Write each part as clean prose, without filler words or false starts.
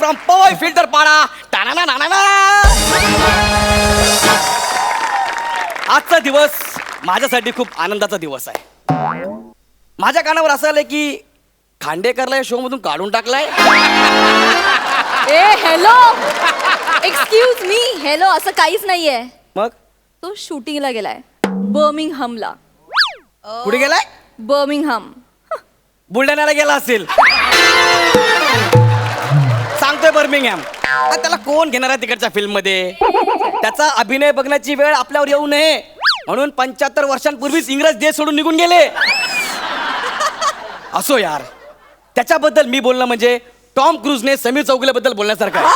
From Powai filter पाडा. टाना ना. आजचा दिवस माझ्यासाठी खूप आनंदाचा दिवस आहे. माझ्या कानावर असं आलंय की खांडेकरला या शो मधून काढून टाकलाय. ए हॅलो, एक्सक्यूज मी, हॅलो, असं काहीच नाहीये. मग तो शूटिंगला गेलाय बर्मिंगहमला. कुठे गेलाय? बर्मिंगहम. बुलढाण्याला गेला असेल. सांगतोय बर्मिंगहॅम. त्याला कोण घेणार आहे तिकडच्या फिल्म मध्ये? त्याचा अभिनय बघण्याची वेळ आपल्यावर येऊ नये म्हणून 75 वर्षांपूर्वीच इंग्रज देश सोडून निघून गेले. असो यार, त्याच्याबद्दल मी बोलणं म्हणजे टॉम क्रूजने समीर चौगुलेबद्दल बोलण्यासारखं आहे.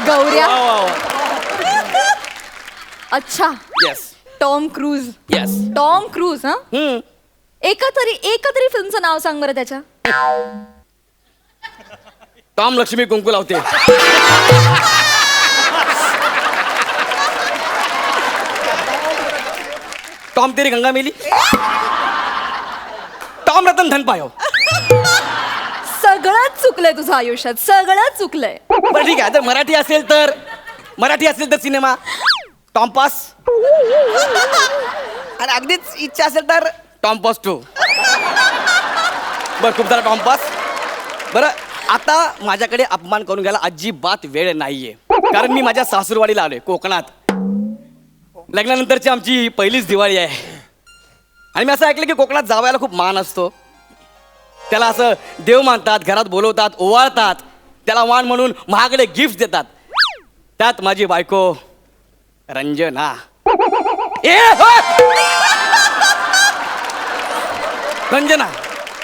गौऱ्या. अच्छा, yes Tom cruise. Yes. Tom cruise. हा, एका तरी फिल्मचं नाव सांग बरं त्याच्या. टॉम लक्ष्मी कुंकू लावते. टॉम तेरी गंगा मेली. टॉम रतन धन पायो. सगळंच चुकलंय तुझं आयुष्यात, सगळंच चुकलंय. बरं ठीक आहे, जर मराठी असेल तर सिनेमा टॉम पास. आणि अगदीच इच्छा असेल तर टॉम पास 2. बरं, खूप सारा टॉम पास. बरं, आता माझ्याकडे अपमान करून घ्यायला अजिबात वेळ नाहीये, कारण मी माझ्या सासूरवाडीला आलोय कोकणात. लग्नानंतरची आमची पहिलीच दिवाळी आहे. आणि मी असं ऐकलं की कोकणात जावयाला खूप मान असतो. त्याला असं देव मानतात, घरात बोलवतात, ओवाळतात. त्याला मान म्हणून महागडे गिफ्ट देतात. त्यात माझी बायको रंजना. रंजना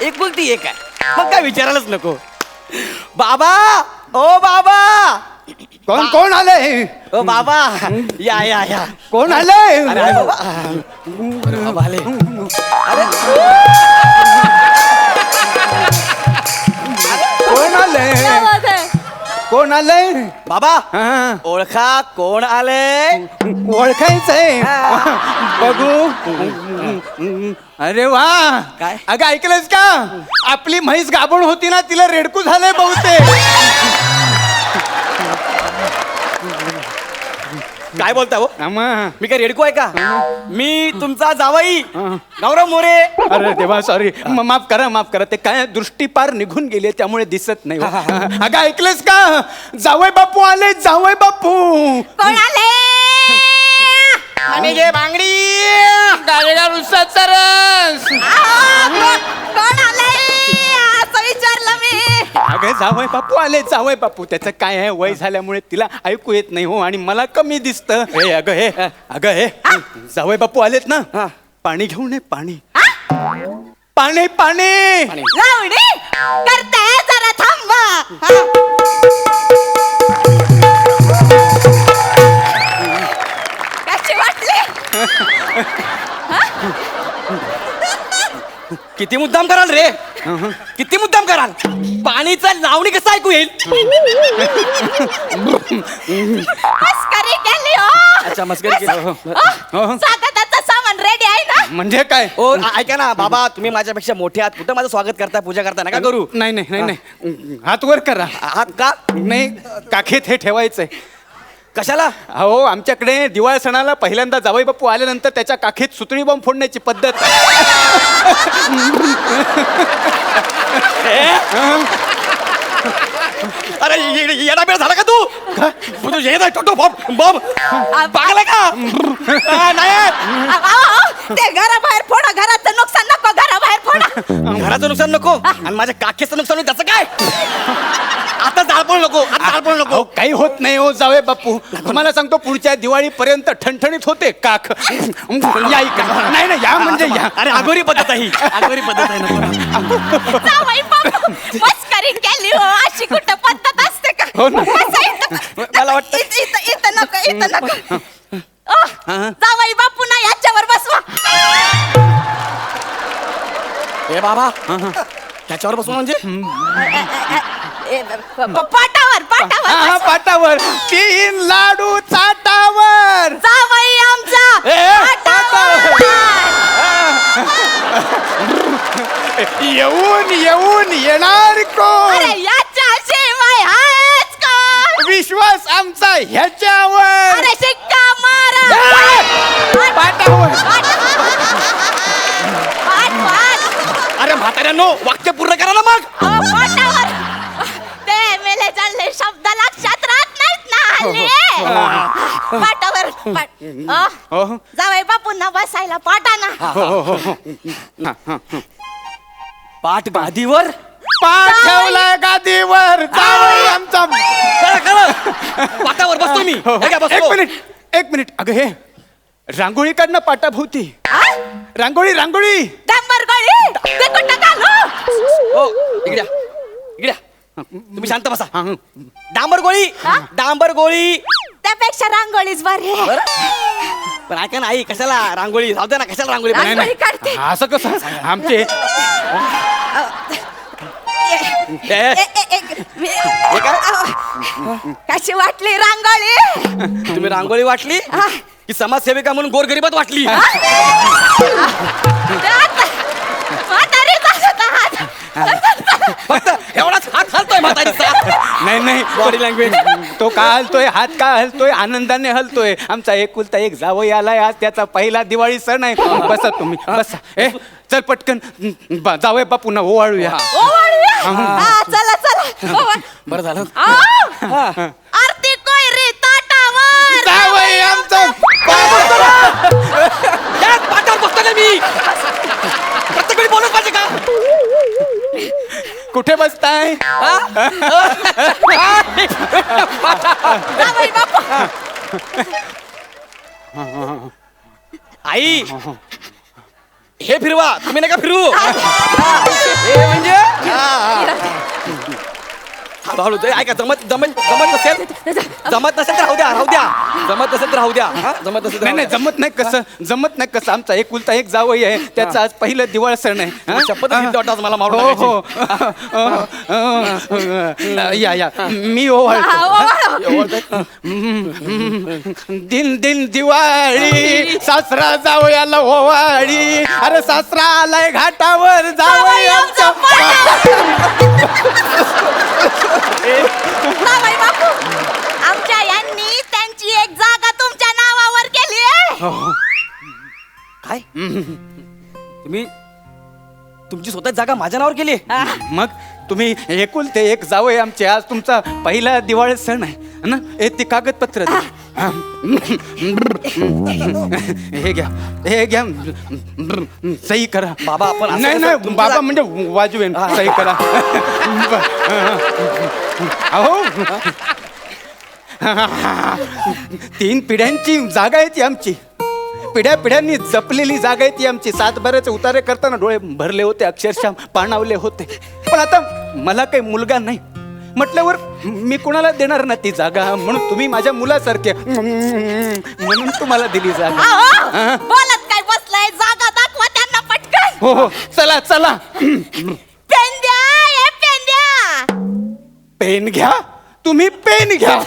एक बोलती एक आहे, मग काय विचारायलाच नको. बाबा, ओ बाबा. कोण आलंय? ओ बाबा, या. कोण आलंय? अरे बाबा. अरे बाबा आले. अरे कोण आलंय? क्या बात है? कोण आलंय? बाबा, हा, ओळखा कोण आले? ओळखायचंय. बघू. अरे वा, काय? अगं ऐकलंस का? आपली म्हैस गाभण होती ना, तिला रेडकू झालंय बहुतेक. काय बोलता हो? आम्हा. मी काय रेडको आहे का? मी तुमचा जावई गौरव मोरे. अरे देवा, सॉरी, माफ करा. ते काय दृष्टीपार निघून गेले त्यामुळे दिसत नाही. अगं ऐकलंस का? जावई बापू आले, जावई बापू. कोण आले? आणि घे बांगडी. गाडीला रुसाचा रस. कोण आले असं विचारलं मी. अगं जावई बापू. त्याचं काय आहे, वय झाल्यामुळे तिला ऐकू येत नाही हो, आणि मला कमी दिसतं. अगं हे जावई बापू आलेत ना, पाणी घेऊन ये. पाणी. लावणी करते जरा थांबा. कशी वाटली? किती मुद्दाम कराल रे? किती मुद्दाम कराल? पाणीचं लावणी कसं ऐकू येईल? मस्करी केली हो. अच्छा, मस्करी केली. स्वागताचं सामान रेडी आहे ना? म्हणजे काय? ओ ऐका ना बाबा, तुम्ही माझ्यापेक्षा मोठे आहात. कुठं माझं स्वागत करताय, पूजा करताय? नका करू. नाही, हात वर करा. आहात का? नाही, काखेत हे ठेवायचंय. कशाला? अहो, आमच्याकडे दिवाळी सणाला पहिल्यांदा जावई बापू आल्यानंतर त्याच्या काखेत सुतळी बॉम्ब फोडण्याची पद्धत. अरे येडा बेड झाला का तू? तू येत आहे टोटो बॉम्ब पागला का? नाही, ते घराबाहेर फोडा, घराचं नुकसान नको, घराबाहेर फोडा. घराचं नुकसान नको आणि माझ्या काखेचं नुकसान होईल, त्याचं काय? आता जाळपोळ नको, आता जाळपोळ नको. अहो, काही होत नाही हो जावई बापू. तुम्हाला सांगतो, पुढच्या दिवाळीपर्यंत ठणठणीत होते काख. या इकडे. नाही, या म्हणजे या. अरे अगोरी पद्धत आहे ही. अगोरी पद्धत आहे नको. जावई बापू, मस्करी केली हो. अशी कुठं पद्धत असते का? हो ना. मला वाटतं इथं नको. जावई बापू ना याच्यावर बसवा. हे बाबा, त्याच्यावर बसून म्हणजे पाटावर पाटावर. 3 लाडू चाटावर. जावई आमचा ए, पाटावर. येऊन येऊन येणार कोण अरे याच्याशिवाय आहेच कोण? विश्वास आमचा ह्याच्यावर अरे शिक्का मारा. पाटावर पाट. अरे म्हाताऱ्यांनो वाक्य पूर्ण करा ना मग. पाटावर. ते मेले चालले शब्द लक्षात राहत नाहीत ना हल्ली. पाटावर हो. जावई बापूंना बसायला पाटाना. पाठ गादीवर. पाठ ठेवलाय गादीवर जावई आमचा करा करा. पाटावर बसतो मी. हे घ्या, बसतो. एक मिनिट अगं हे रांगोळी काढ ना पाटाभोवती. रांगोळी रांगोळी डांबर गळी ते कुठं घालू? हो इकड्या इकड्या तुम्ही शांत बसा. डांबर गोळी. डांबर गोळी. त्यापेक्षा रांगोळीच बरी आहे. पण ऐका ना आई, कशाला रांगोळी राहू द्या ना. कशाला रांगोळी नाही, रांगोळी काढते. असं कसं आमचे ए, ए, हे काय? कशी वाटली रांगोळी? तुम्ही रांगोळी वाटली की समाजसेविका म्हणून गोरगरिबात वाटली? म्हातारी चालत आहात. फक्त एवढाच हात हलतोय म्हातारीचा. नाही बॉडी लँग्वेज. तो का हलतोय हात का हलतोय आनंदाने हलतोय. आमचा एकुलता एक जावई आलाय आज त्याचा पहिला दिवाळी सण आहे. बसा तुम्ही बसा. ए चल पटकन जावई बापूंना ओवाळूया. ओवाळूया. हा, चला चला. ओवाळ. बरं झालं. आओ. आरती कोयरी ताटावर. जावई आमचा त्याच पाटावर बसतो ना मी. प्रत्येक वेळी बोलत पाहिजे का? कुठे बसताय? जावई बापू. आई हे फिरवा. तुम्ही नका फिरू. हे म्हणजे हळूहळू ते ऐका. जमत जमत जमत नसेल तर राहू द्या राहू द्या. जमत नसेल तर राहू द्या. जमत नसेल तर नाही नाही जमत नाही कसं जमत नाही कसं. आमचा एकुलता एक जावई आहे त्याचा आज पहिलं दिवाळ सण आहे. हा? शपथ घेतली वाटतं आज मला मारून हो टाकायची. हो या या मी ओवाळतो. दिन दिन दिवाळी सासरा जावयाला ओवाळी. अरे सासरा आलाय घाटावर जावई आमचा. जावई बापू. आमच्या यांनी त्यांची एक जागा तुमच्या नावावर केली आहे. काय तुम्ही तुमची स्वतः जागा माझ्या नावावर केली? मग तुम्ही एकुलते एक जावई आमचे आज तुमचा पहिला दिवाळी सण आहे ना. ती कागदपत्र द्या. हे घ्या हे घ्या सही करा. बाबा, आपण असं नाही कसं नाही तुमची बाबा म्हणजे वाजवेन. सही करा. अहो 3 पिढ्यांची जागा आहे ती आमची. पिढ्या पिढ्यांनी जपलेली जागा आहे ती आमची. 7 बऱ्याचे उतारे करताना डोळे भरले होते अक्षरशः पाणावले होते. पण आता मला काही मुलगा नाही म्हटल्यावर मी कुणाला देणार ना ती जागा. म्हणून तुम्ही माझ्या मुलासारखे म्हणून तुम्हाला दिली जागा. अहो, बोलत काय बसलाय? जागा दाखवा त्यांना पटकन. हो हो चला चला. पेन द्या. हे पेन द्या. पेन घ्या. तुम्ही पेन घ्या.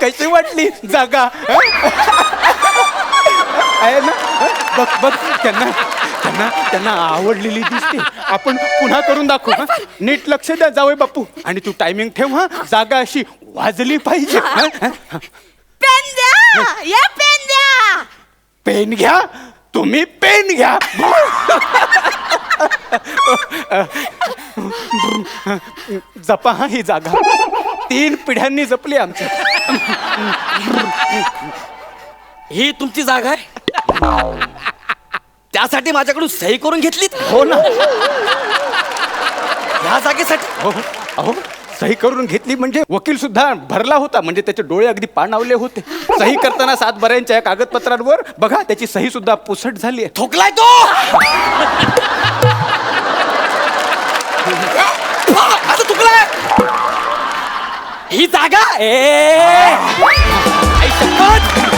कशी वाटली जागा? आहे ना? बघ बघ त्यांना त्यांना त्यांना आवडलेली दिसते. आपण पुन्हा करून दाखवू. हं? नीट लक्ष द्या जावई बापू. आणि तू टायमिंग ठेव. हा जागा अशी वाजली पाहिजे. पेन द्या. हे पेन द्या. पेन घ्या. तुम्ही पेन घ्या. जपा हा ही जागा. 3 पिढ्यांनी जपली आमच्या. ही तुमची जागा आहे? त्यासाठी माझ्याकडून सही करून घेतलीत? हो ना. ह्या जागेसाठी? हो अहो सही करून घेतली म्हणजे वकील सुद्धा भरला होता. म्हणजे त्याचे डोळे अगदी पाणावले होते. सही करताना 7 बऱ्यांच्या या कागदपत्रांवर बघा त्याची सही सुद्धा पुसट झाली आहे. ठोकलाय तो. असं चुकलाय. ही जागा आई शपथ.